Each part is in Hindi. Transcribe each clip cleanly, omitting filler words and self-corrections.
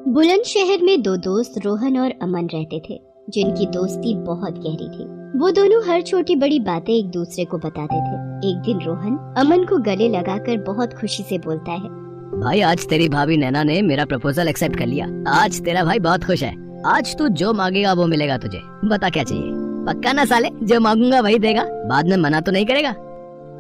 बुलंदशहर में दो दोस्त रोहन और अमन रहते थे, जिनकी दोस्ती बहुत गहरी थी। वो दोनों हर छोटी बड़ी बातें एक दूसरे को बताते थे। एक दिन रोहन अमन को गले लगाकर बहुत खुशी से बोलता है, भाई आज तेरी भाभी नैना ने मेरा प्रपोजल एक्सेप्ट कर लिया। आज तेरा भाई बहुत खुश है। आज तू जो मांगेगा वो मिलेगा तुझे। बता क्या चाहिए? पक्का ना साले, जो मांगूंगा वही देगा? बाद में मना तो नहीं करेगा?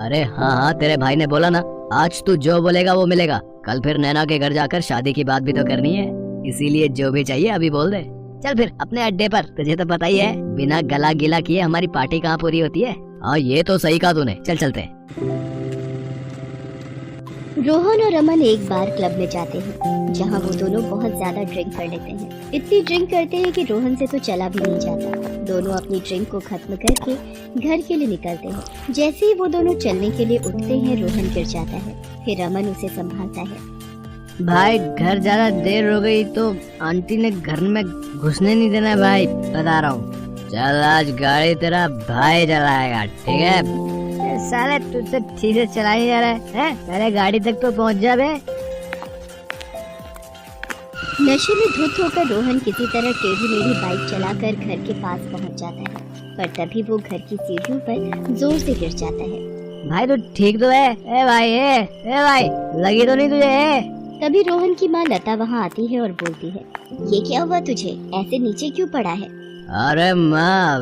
अरे हाँ, तेरे भाई ने बोला ना, आज तू जो बोलेगा वो मिलेगा। कल फिर नैना के घर जाकर शादी की बात भी तो करनी है, इसीलिए जो भी चाहिए अभी बोल दे। चल फिर अपने अड्डे पर, तुझे तो पता ही है बिना गला गिला किए हमारी पार्टी कहाँ पूरी होती है। हाँ ये तो सही कहा तूने, चल चलते। रोहन और अमन एक बार क्लब में जाते हैं, जहां वो दोनों बहुत ज्यादा ड्रिंक कर लेते हैं। इतनी ड्रिंक करते हैं कि रोहन से तो चला भी नहीं जाता। दोनों अपनी ड्रिंक को खत्म करके घर के लिए निकलते हैं। जैसे ही वो दोनों चलने के लिए उठते हैं, रोहन गिर जाता है। फिर अमन उसे संभालता है। भाई घर ज्यादा देर हो गई तो आंटी ने घर में घुसने नहीं देना भाई, बता रहा हूँ। चल आज गाड़ी तेरा भाई चलाएगा, ठीक है? साले तुझसे ठीक से चला नहीं जा रहा है? पहले गाड़ी तक तो पहुँच जा बे। नशे में धुत होकर रोहन किसी तरह टेढ़ी मेढ़ी बाइक चलाकर घर के पास पहुंच जाता है, पर तभी वो घर की सीढ़ियों पर जोर से गिर जाता है। भाई तू ठीक तो है? ए भाई, ए भाई, लगी तो नहीं तुझे? तभी रोहन की माँ लता वहाँ आती है और बोलती है, ये क्या हुआ तुझे? ऐसे नीचे क्यों पड़ा है? अरे माँ,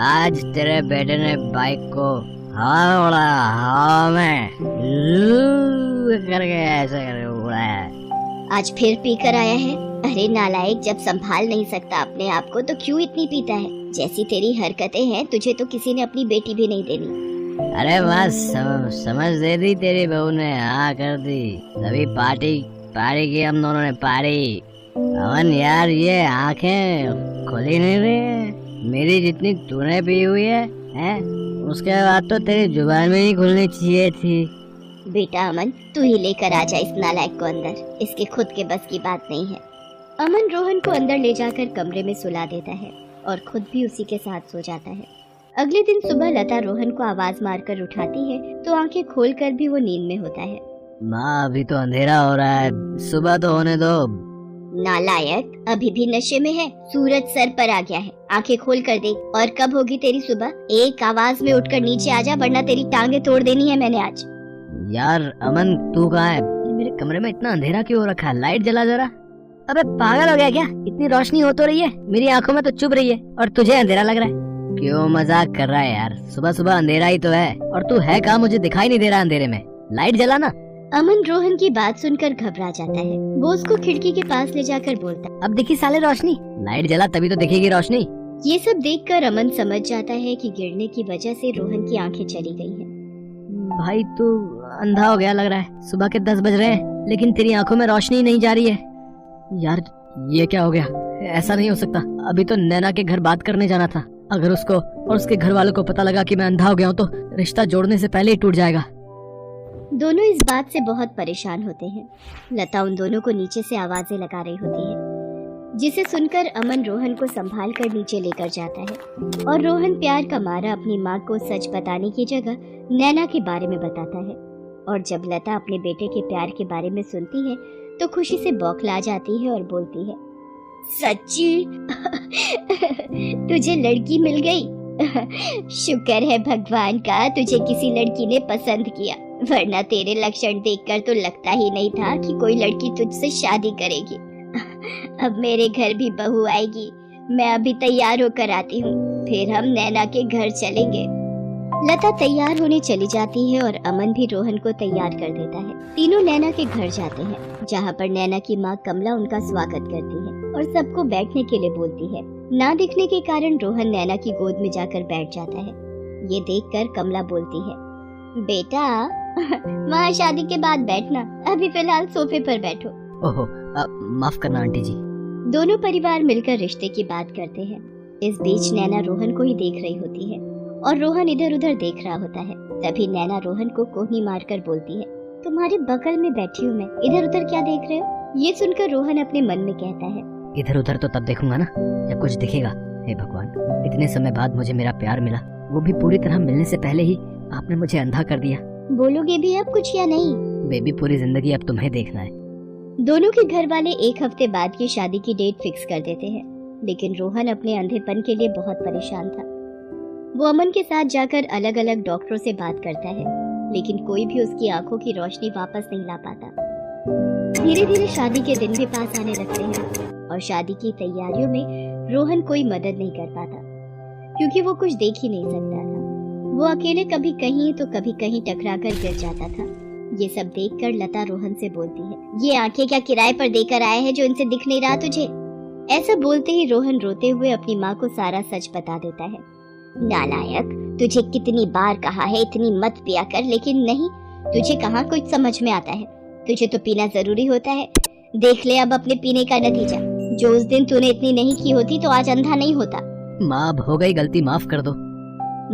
आज तेरे बेटे ने बाइक को हवा उड़ा, हवा में करके ऐसे करके उड़ाया। आज फिर पीकर आया है? अरे नालायक, जब संभाल नहीं सकता अपने आप को तो क्यों इतनी पीता है? जैसी तेरी हरकतें हैं, तुझे तो किसी ने अपनी बेटी भी नहीं देनी। अरे बस समझ दे दी तेरी बहू ने, हाँ कर दी। तभी पार्टी की हम दोनों ने पार्टी। अमन यार, ये आंखें खुली नहीं रही मेरी जितनी तूने पी हुई है? उसके बाद तो तेरी जुबान में ही खुलनी चाहिए थी। बेटा अमन, तू ही लेकर आ जा इस नालायक को अंदर, इसके खुद के बस की बात नहीं है। अमन रोहन को अंदर ले जाकर कमरे में सुला देता है और खुद भी उसी के साथ सो जाता है। अगले दिन सुबह लता रोहन को आवाज मारकर उठाती है तो आंखें खोलकर भी वो नींद में होता है। माँ अभी तो अंधेरा हो रहा है, सुबह तो होने दो। नालायक, अभी भी नशे में है। सूरज सर पर आ गया है, आंखें खोल कर देख। और कब होगी तेरी सुबह? एक आवाज में उठकर नीचे आ जा, वरना तेरी टांगे तोड़ देनी है मैंने आज। यार अमन, तू कहाँ है? मेरे कमरे में इतना अंधेरा क्यों हो रखा है? लाइट जला जरा। अबे पागल हो गया क्या? इतनी रोशनी हो तो रही है, मेरी आंखों में तो चुभ रही है और तुझे अंधेरा लग रहा है। क्यों मजाक कर रहा है यार? सुबह सुबह अंधेरा ही तो है, और तू है कहाँ? मुझे दिखाई नहीं दे रहा अंधेरे में। लाइट जला ना। अमन रोहन की बात सुनकर घबरा जाता है। वो उसको खिड़की के पास ले जाकर बोलता है, अब दिखी साले रोशनी? लाइट जला तभी तो दिखेगी रोशनी। ये सब देखकर अमन समझ जाता है कि गिरने की वजह से रोहन की आंखें चली गई हैं। भाई तू अंधा हो गया लग रहा है। सुबह के 10 बज रहे हैं लेकिन तेरी आंखों में रोशनी नहीं जा रही है। यार ये क्या हो गया? ऐसा नहीं हो सकता। अभी तो नैना के घर बात करने जाना था। अगर उसको और उसके घर वालों को पता लगा कि मैं अंधा हो गया हूँ तो रिश्ता जोड़ने से पहले ही टूट जाएगा। दोनों इस बात से बहुत परेशान होते हैं। लता उन दोनों को नीचे से आवाजें लगा रही होती है, जिसे सुनकर अमन रोहन को संभाल कर नीचे लेकर जाता है और रोहन प्यार का मारा अपनी माँ को सच बताने की जगह नैना के बारे में बताता है। और जब लता अपने बेटे के प्यार के बारे में सुनती है तो खुशी से बौखला जाती है और बोलती है, सच्ची तुझे लड़की मिल गई? शुक्र है भगवान का तुझे किसी लड़की ने पसंद किया, वरना तेरे लक्षण देखकर तो लगता ही नहीं था कि कोई लड़की तुझसे शादी करेगी। अब मेरे घर भी बहू आएगी। मैं अभी तैयार होकर आती हूँ, फिर हम नैना के घर चलेंगे। लता तैयार होने चली जाती है और अमन भी रोहन को तैयार कर देता है। तीनों नैना के घर जाते हैं, जहाँ पर नैना की माँ कमला उनका स्वागत करती है और सबको बैठने के लिए बोलती है। ना दिखने के कारण रोहन नैना की गोद में जाकर बैठ जाता है। ये देखकर कमला बोलती है, बेटा वहाँ शादी के बाद बैठना, अभी फिलहाल सोफे पर बैठो। ओहो, माफ करना आंटी जी। दोनों परिवार मिलकर रिश्ते की बात करते हैं। इस बीच नैना रोहन को ही देख रही होती है और रोहन इधर उधर देख रहा होता है। तभी नैना रोहन को कोहनी मारकर बोलती है, तुम्हारे बगल में बैठी हूँ मैं, इधर उधर क्या देख रहे हो? ये सुनकर रोहन अपने मन में कहता है, इधर उधर तो तब देखूंगा ना जब कुछ दिखेगा। हे भगवान, इतने समय बाद मुझे मेरा प्यार मिला, वो भी पूरी तरह मिलने से पहले ही आपने मुझे अंधा कर दिया। बोलोगे भी अब कुछ या नहीं? बेबी, पूरी जिंदगी अब तुम्हें देखना है। दोनों के घर वाले एक हफ्ते बाद की शादी की डेट फिक्स कर देते हैं, लेकिन रोहन अपने अंधेपन के लिए बहुत परेशान था। वो अमन के साथ जाकर अलग अलग डॉक्टरों से बात करता है, लेकिन कोई भी उसकी आंखों की रोशनी वापस नहीं ला पाता। धीरे धीरे शादी के दिन भी पास आने लगते हैं और शादी की तैयारियों में रोहन कोई मदद नहीं कर पाता, क्योंकि वो कुछ देख ही नहीं सकता था। वो अकेले कभी कहीं तो कभी कहीं टकरा कर गिर जाता था। ये सब देखकर लता रोहन से बोलती है, ये आंखें क्या किराए पर देकर आए हैं जो इनसे दिख नहीं रहा तुझे? ऐसा बोलते ही रोहन रोते हुए अपनी माँ को सारा सच बता देता है। नालायक, तुझे कितनी बार कहा है इतनी मत पिया कर, लेकिन नहीं, तुझे कहाँ कुछ समझ में आता है। तुझे तो पीना जरूरी होता है। देख ले अब अपने पीने का नतीजा। जो उस दिन तूने इतनी नहीं की होती तो आज अंधा नहीं होता। माँ, अब हो गई गलती, माफ कर दो।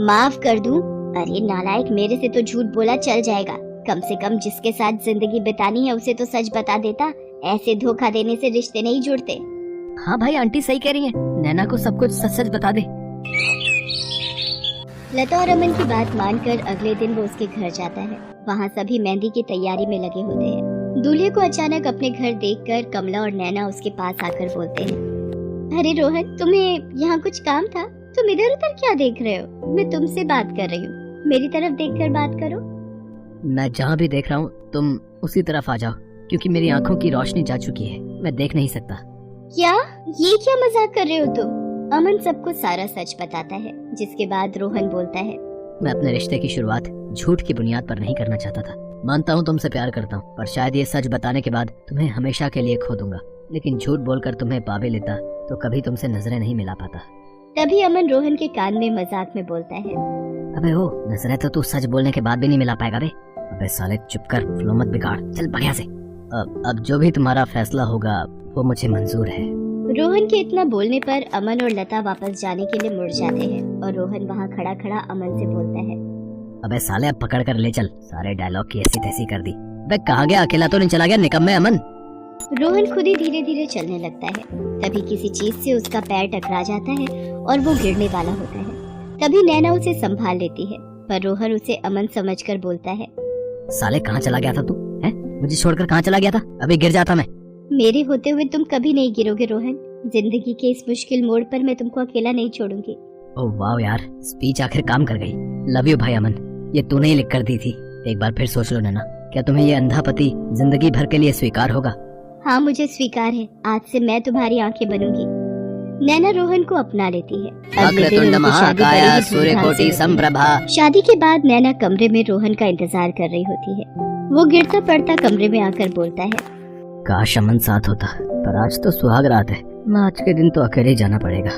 माफ कर दूं? अरे नालायक, मेरे से तो झूठ बोला चल जाएगा। कम से कम जिसके साथ जिंदगी बितानी है उसे तो सच बता देता। ऐसे धोखा देने से रिश्ते नहीं जुड़ते। हाँ भाई, आंटी सही कह रही है, नैना को सब कुछ सच सच बता दे। लता और अमन की बात मानकर अगले दिन वो उसके घर जाता है। वहाँ सभी मेहंदी की तैयारी में लगे होते हैं। दूल्हे को अचानक अपने घर देखकर कमला और नैना उसके पास आकर बोलते हैं, अरे रोहन, तुम्हें यहाँ कुछ काम था? तुम इधर उधर क्या देख रहे हो? मैं तुमसे बात कर रही हूँ, मेरी तरफ देखकर बात करो। मैं जहाँ भी देख रहा हूँ तुम उसी तरफ आ जाओ, क्योंकि मेरी आंखों की रोशनी जा चुकी है, मैं देख नहीं सकता। क्या? ये क्या मजाक कर रहे हो तुम? अमन सबको सारा सच बताता है, जिसके बाद रोहन बोलता है, मैं अपने रिश्ते की शुरुआत झूठ की बुनियाद पर नहीं करना चाहता था। मानता हूँ तुमसे प्यार करता हूँ, पर शायद ये सच बताने के बाद तुम्हें हमेशा के लिए खो दूंगा। लेकिन झूठ बोलकर तुम्हें पा भी लेता तो कभी तुमसे नजरें नहीं मिला पाता। तभी अमन रोहन के कान में मजाक में बोलता है, अबे वो नजरें तो तू सच बोलने के बाद भी नहीं मिला पाएगा बे। अबे साले चुप कर, फ्लो मत बिगाड़, चल बढ़िया से। अब जो भी तुम्हारा फैसला होगा वो मुझे मंजूर है। रोहन के इतना बोलने पर अमन और लता वापस जाने के लिए मुड़ जाते हैं और रोहन वहाँ खड़ा खड़ा अमन से बोलता है, अबे साले अब पकड़ कर ले चल, सारे डायलॉग की ऐसी तैसी कर दी। अबे कहाँ गया? अकेला तो नहीं चला गया निकम्मे अमन? रोहन खुद ही धीरे धीरे चलने लगता है। तभी किसी चीज से उसका पैर टकरा जाता है और वो गिरने वाला होता है। तभी नैना उसे संभाल लेती है, पर रोहन उसे अमन समझकर बोलता है, साले कहाँ चला गया था तू? हैं? मुझे छोड़कर कहाँ चला गया था? अभी गिर जाता मैं। मेरे होते हुए तुम कभी नहीं गिरोगे रोहन। जिंदगी के इस मुश्किल मोड़ पर मैं तुमको अकेला नहीं छोड़ूंगी। ओह वाह यार, स्पीच आखिर काम कर गई। लव यू भाई अमन, ये तूने ही लिख कर दी थी। एक बार फिर सोच लो नैना, क्या तुम्हें ये अंधा पति जिंदगी भर के लिए स्वीकार होगा? हाँ, मुझे स्वीकार है। आज से मैं तुम्हारी आंखें बनूंगी। नैना रोहन को अपना लेती है। अगले दिन उनकी शादी बड़ी ही धूमधाम से संप्रभा। शादी के बाद नैना कमरे में रोहन का इंतजार कर रही होती है। वो गिरता पड़ता कमरे में आकर बोलता है, काश अमन साथ होता, पर आज तो सुहाग रात है, मैं आज के दिन तो अकेले ही जाना पड़ेगा।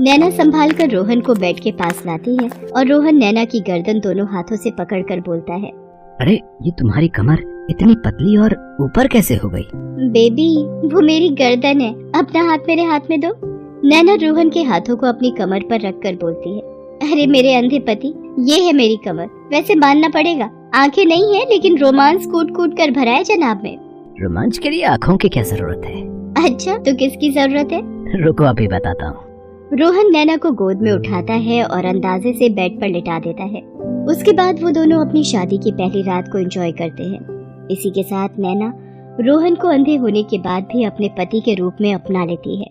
नैना संभाल कर रोहन को बेड के पास लाती है और रोहन नैना की गर्दन दोनों हाथों से पकड़कर बोलता है, अरे ये तुम्हारी कमर इतनी पतली और ऊपर कैसे हो गई? बेबी, वो मेरी गर्दन है, अपना हाथ मेरे हाथ में दो। नैना रोहन के हाथों को अपनी कमर पर रखकर बोलती है, अरे मेरे अंधे पति, ये है मेरी कमर। वैसे मानना पड़ेगा, आंखें नहीं है, लेकिन रोमांस कूट कूट कर भरा है जनाब में। रोमांच के लिए आँखों की क्या जरूरत है? अच्छा, तो किसकी जरूरत है? रुको अभी बताता हूँ। रोहन नैना को गोद में उठाता है और अंदाजे से बेड पर लिटा देता है। उसके बाद वो दोनों अपनी शादी की पहली रात को एंजॉय करते हैं। इसी के साथ नैना रोहन को अंधे होने के बाद भी अपने पति के रूप में अपना लेती है।